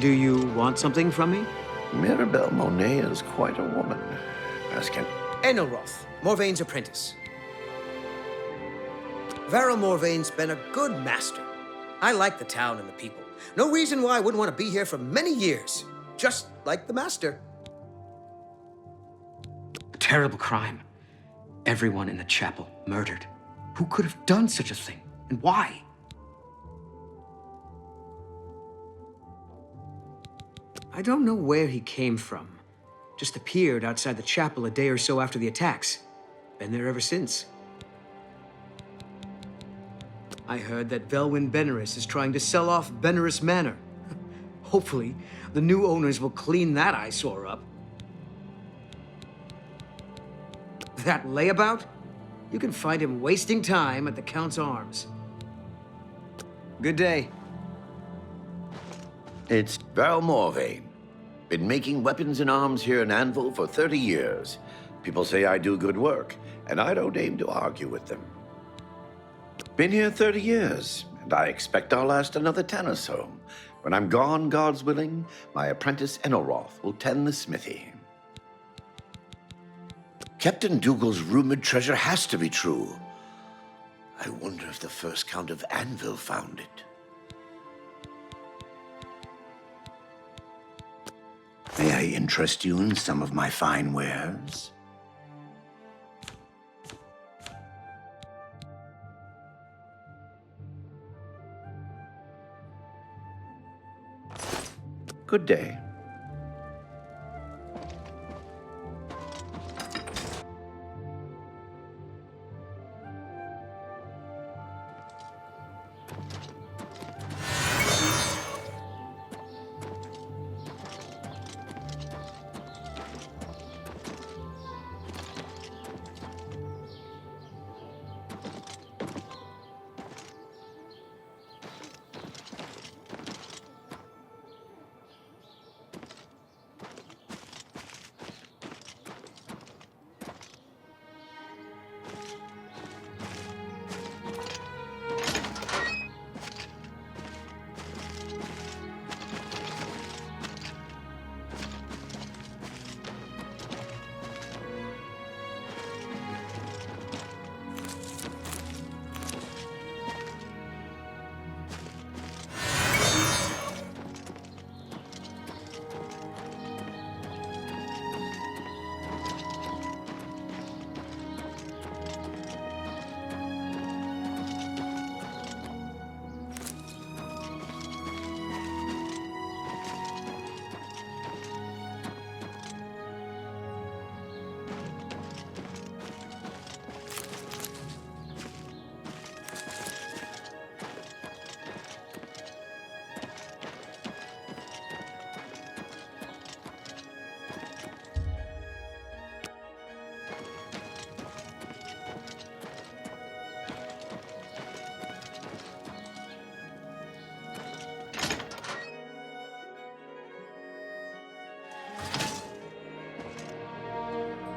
Do you want something from me? Mirabelle Monet is quite a woman. Ask him. Enelroth, Morvaine's apprentice. Varel Morvaine's been a good master. I like the town and the people. No reason why I wouldn't want to be here for many years. Just like the master. A terrible crime. Everyone in the chapel murdered. Who could have done such a thing? And why? I don't know where he came from. Just appeared outside the chapel a day or so after the attacks. Been there ever since. I heard that Velwyn Benerus is trying to sell off Benerus Manor. Hopefully, the new owners will clean that eyesore up. That layabout? You can find him wasting time at the Count's Arms. Good day. It's Varel Morvaine. Been making weapons and arms here in Anvil for 30 years. People say I do good work, and I don't aim to argue with them. Been here 30 years, and I expect I'll last another 10 or so. When I'm gone, God's willing, my apprentice Enelroth will tend the smithy. Captain Dougal's rumored treasure has to be true. I wonder if the first Count of Anvil found it. May I interest you in some of my fine wares? Good day.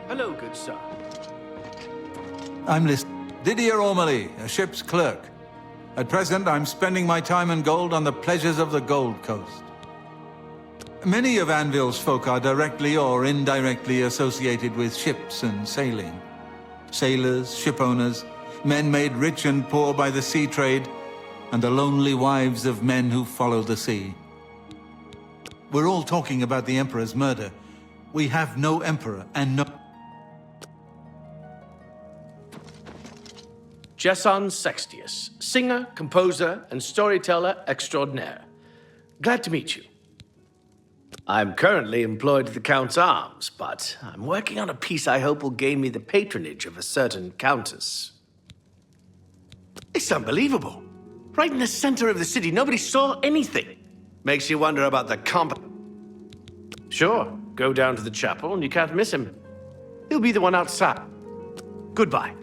Hello, good sir. I'm Didier Ormely, a ship's clerk. At present, I'm spending my time and gold on the pleasures of the Gold Coast. Many of Anvil's folk are directly or indirectly associated with ships and sailing. Sailors, ship owners, men made rich and poor by the sea trade, and the lonely wives of men who follow the sea. We're all talking about the Emperor's murder. We have no Emperor and no... Jesson Sextius, singer, composer, and storyteller extraordinaire. Glad to meet you. I'm currently employed at the Count's Arms, but I'm working on a piece I hope will gain me the patronage of a certain countess. It's unbelievable. Right in the center of the city, nobody saw anything. Makes you wonder about the comp... Sure, go down to the chapel and you can't miss him. He'll be the one outside. Goodbye.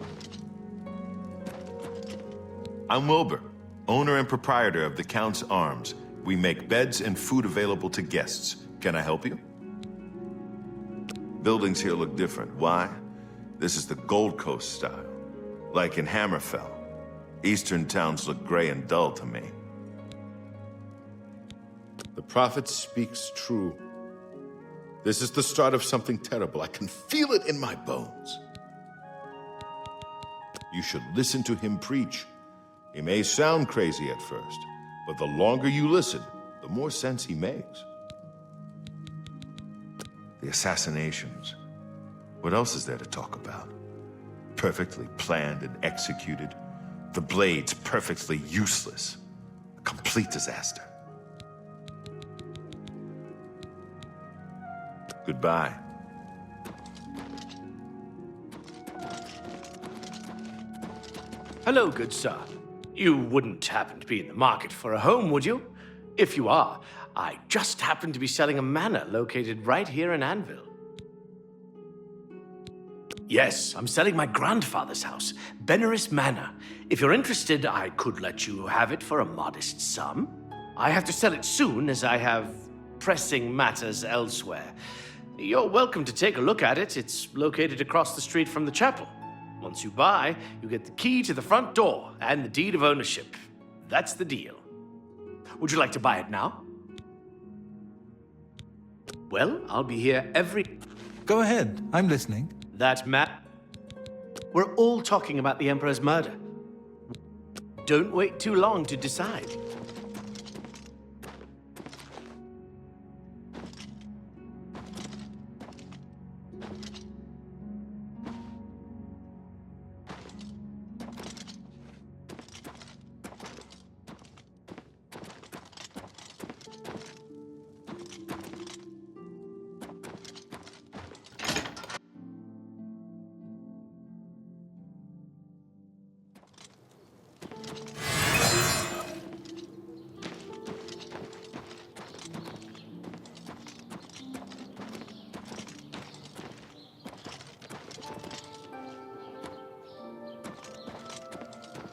I'm Wilbur, owner and proprietor of the Count's Arms. We make beds and food available to guests. Can I help you? Buildings here look different. Why? This is the Gold Coast style. Like in The prophet speaks true. This is the start of something terrible. I can feel it in my bones. You should listen to him preach. He may sound crazy at first, but the longer you listen, the more sense he makes. The assassinations. What else is there to talk about? Perfectly planned and executed. The blades perfectly useless. A complete disaster. Goodbye. Hello, good sir. You wouldn't happen to be in the market for a home, would you? If you are, I just happen to be selling a manor located right here in Anvil. Yes, I'm selling my grandfather's house, Beneris Manor. If you're interested, I could let you have it for a modest sum. I have to sell it soon, as I have pressing matters elsewhere. You're welcome to take a look at it. It's located across the street from the chapel. Once you buy, you get the key to the front door and the deed of ownership. That's the deal. Would you like to buy it now? Well, I'll be here every... Go ahead, I'm listening. We're all talking about the Emperor's murder. Don't wait too long to decide.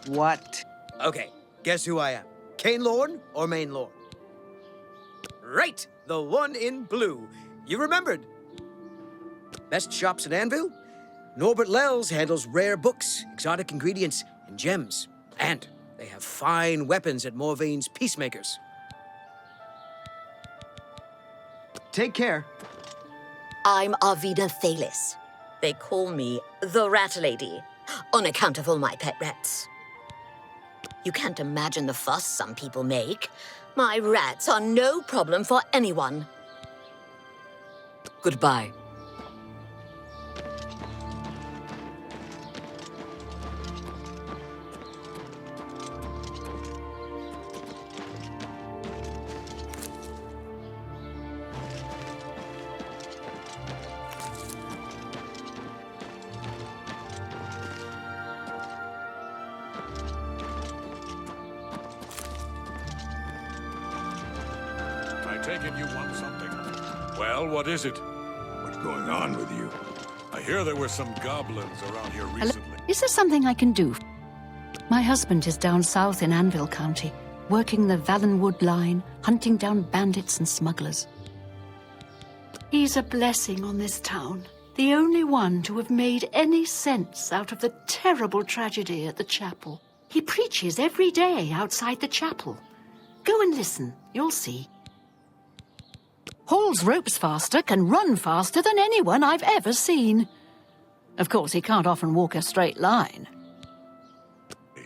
What? Okay, guess who I am? Kane Lorne or Main Lorne? Right, the one in blue. You remembered. Best shops in Anvil? Norbert Lels handles rare books, exotic ingredients, and gems. And they have fine weapons at Morvaine's Peacemakers. Take care. I'm Arvida Thalis. They call me the Rat Lady, on account of all my pet rats. You can't imagine the fuss some people make. My rats are no problem for anyone. Goodbye. Take it you want something. Well, what is it? What's going on with you? I hear there were some goblins around here recently. Is there something I can do? My husband is down south in Anvil County, working the Valenwood line, hunting down bandits and smugglers. He's a blessing on this town, the only one to have made any sense out of the terrible tragedy at the chapel. He preaches every day outside the chapel. Go and listen, you'll see. Hauls ropes faster, can run faster than anyone I've ever seen. Of course, he can't often walk a straight line.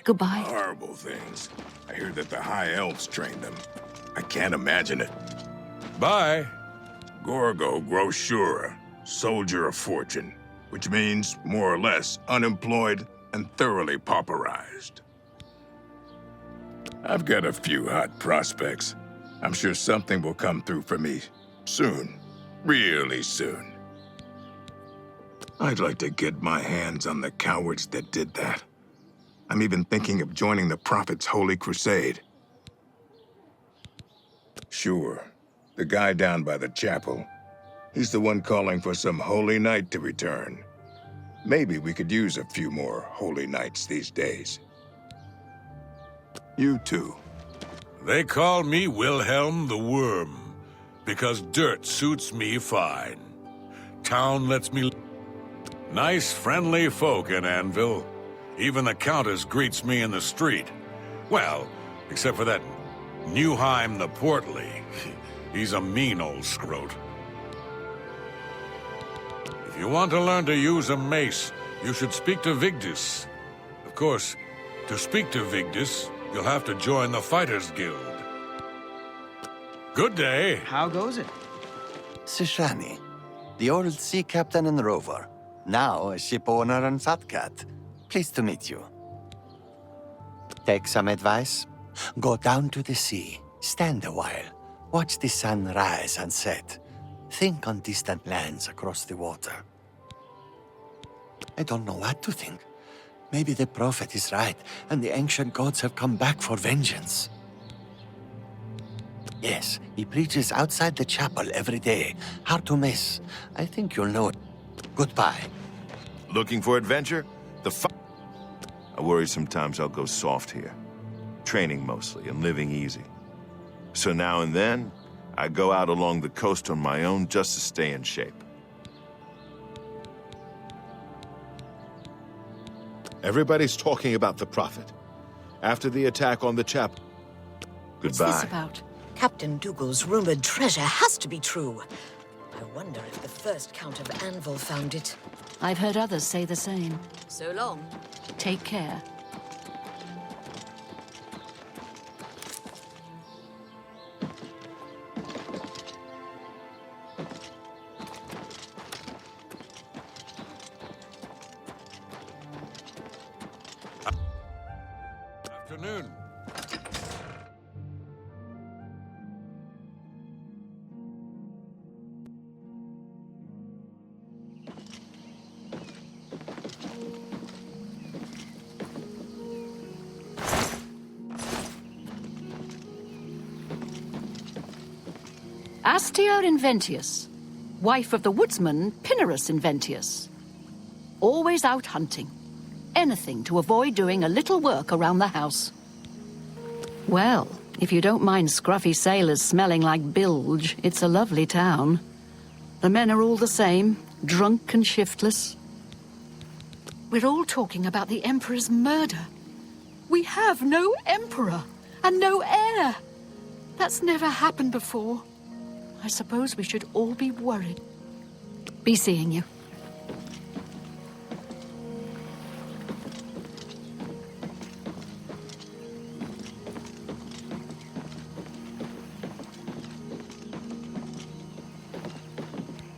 Goodbye. Horrible things. I hear that the High Elves trained them. I can't imagine it. Bye. Gorgo Groshura, soldier of fortune, which means, more or less, unemployed and thoroughly pauperized. I've got a few hot prospects. I'm sure something will come through for me. Soon. Really soon. I'd like to get my hands on the cowards that did that. I'm even thinking of joining the Prophet's Holy Crusade. Sure. The guy down by the chapel. He's the one calling for some Holy Knight to return. Maybe we could use a few more Holy Knights these days. You too. They call me Wilhelm the Worm, because dirt suits me fine. Town lets me... Nice, friendly folk in Anvil. Even the Countess greets me in the street. Well, except for that Newheim the Portly. He's a mean old scrote. If you want to learn to use a mace, you should speak to Vigdis. Of course, to speak to Vigdis, you'll have to join the Fighters Guild. Good day. How goes it? Sishani, the old sea captain and rover, now a ship owner and fat cat. Pleased to meet you. Take some advice. Go down to the sea, stand a while, watch the sun rise and set. Think on distant lands across the water. I don't know what to think. Maybe the prophet is right, and the ancient gods have come back for vengeance. Yes, he preaches outside the chapel every day. Hard to miss. I think you'll know it. Goodbye. Looking for adventure? I worry sometimes I'll go soft here. Training mostly and living easy. So now and then, I go out along the coast on my own just to stay in shape. Everybody's talking about the Prophet. After the attack on the chapel. What's Goodbye. this about? Captain Dougal's rumored treasure has to be true. I wonder if the first Count of Anvil found it. I've heard others say the same. So long. Take care. Afternoon. Astia Inventius, wife of the woodsman Pinnerus Inventius. Always out hunting. Anything to avoid doing a little work around the house. Well, if you don't mind scruffy sailors smelling like bilge, it's a lovely town. The men are all the same, drunk and shiftless. We're all talking about the Emperor's murder. We have no Emperor and no heir. That's never happened before. I suppose we should all be worried. Be seeing you.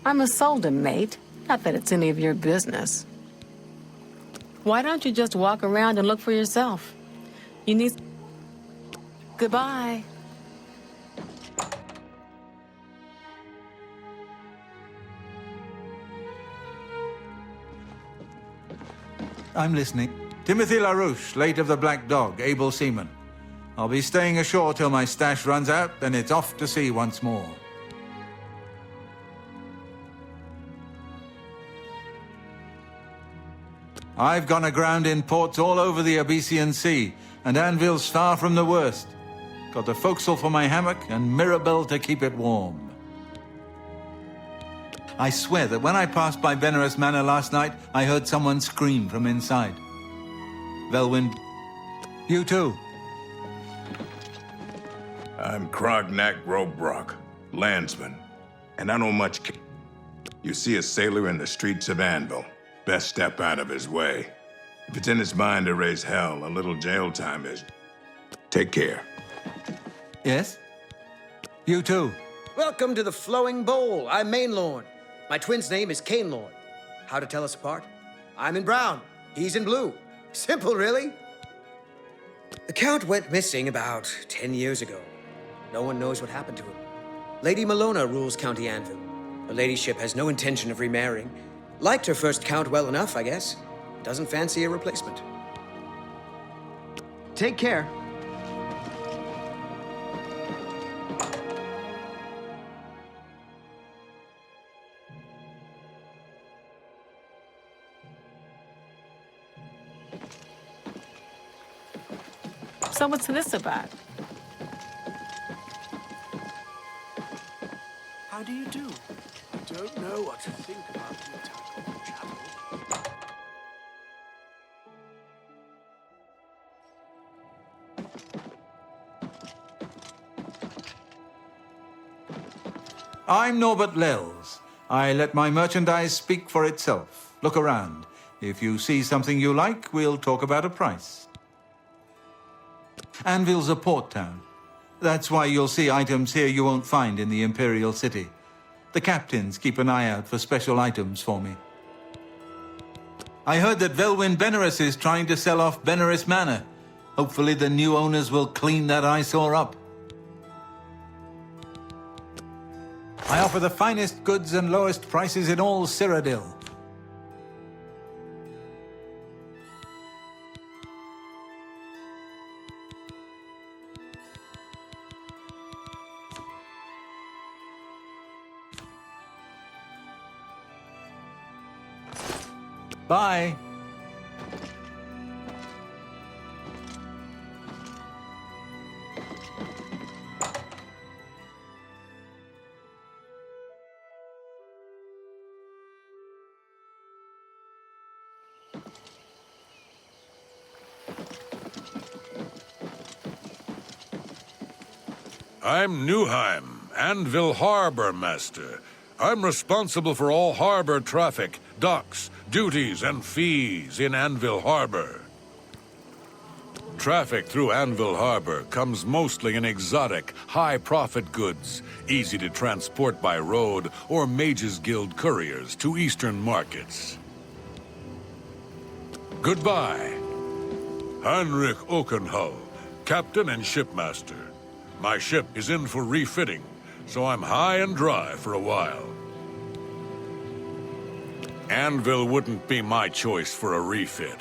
I'm a Soldan, mate. Not that it's any of your business. Why don't you just walk around and look for yourself? You need... Goodbye. I'm listening. Timothy LaRouche, late of the Black Dog, able seaman. I'll be staying ashore till my stash runs out, then it's off to sea once more. I've gone aground in ports all over the Abyssinian Sea, and Anvil's far from the worst. Got a forecastle for my hammock and Mirabelle to keep it warm. I swear that when I passed by Benerus Manor last night, I heard someone scream from inside. Velwyn, you too. I'm Krognak Robrock, landsman, and I know much. You see a sailor in the streets of Anvil, best step out of his way. If it's in his mind to raise hell, a little jail time is. Take care. Yes? You too. Welcome to the Flowing Bowl. I'm Mainlorn. My twin's name is Cainlorn. How to tell us apart? I'm in brown. He's in blue. Simple, really. The Count went missing about 10 years ago. No one knows what happened to him. Lady Malona rules County Anvil. Her ladyship has no intention of remarrying. Liked her first Count well enough, I guess. Doesn't fancy a replacement. Take care. So what's this about? How do you do? I don't know what to think about the attack on the chapel. I'm Norbert Lels. I let my merchandise speak for itself. Look around. If you see something you like, we'll talk about a price. Anvil's a port town. That's why you'll see items here you won't find in the Imperial City. The captains keep an eye out for special items for me. I heard that Velwyn Benerus is trying to sell off Benerus Manor. Hopefully the new owners will clean that eyesore up. I offer the finest goods and lowest prices in all Cyrodiil. Bye. I'm Newheim, Anvil Harbor Master. I'm responsible for all harbor traffic, docks, duties, and fees in Anvil Harbor. Traffic through Anvil Harbor comes mostly in exotic, high-profit goods, easy to transport by road or Mages Guild couriers to eastern markets. Goodbye. Heinrich Okenhull, Captain and Shipmaster. My ship is in for refitting, so I'm high and dry for a while. Anvil wouldn't be my choice for a refit.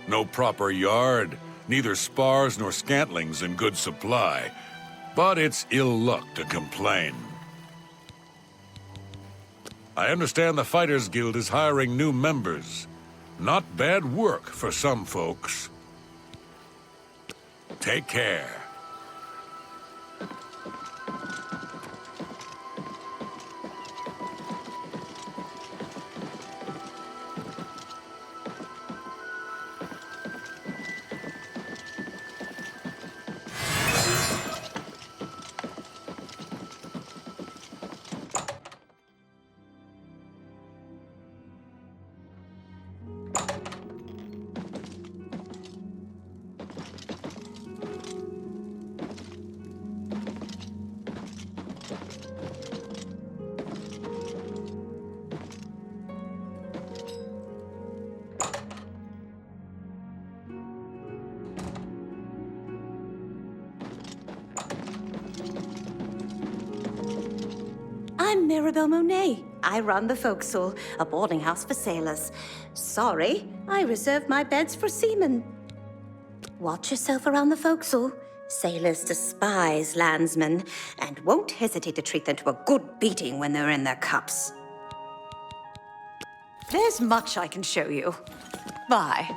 No proper yard, neither spars nor scantlings in good supply. But it's ill luck to complain. I understand the Fighters Guild is hiring new members. Not bad work for some folks. Take care. I'm Mirabelle Monet. I run the Forecastle, a boarding house for sailors. Sorry, I reserved my beds for seamen. Watch yourself around the forecastle. Sailors despise landsmen and won't hesitate to treat them to a good beating when they're in their cups. There's much I can show you. Bye.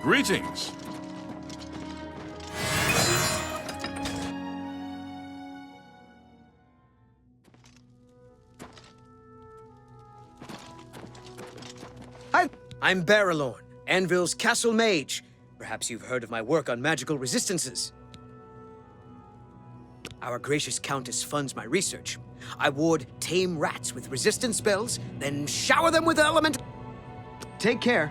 Greetings. Hi, I'm Baralorn, Anvil's castle mage. Perhaps you've heard of my work on magical resistances. Our gracious countess funds my research. I ward tame rats with resistance spells, then shower them with element. Take care.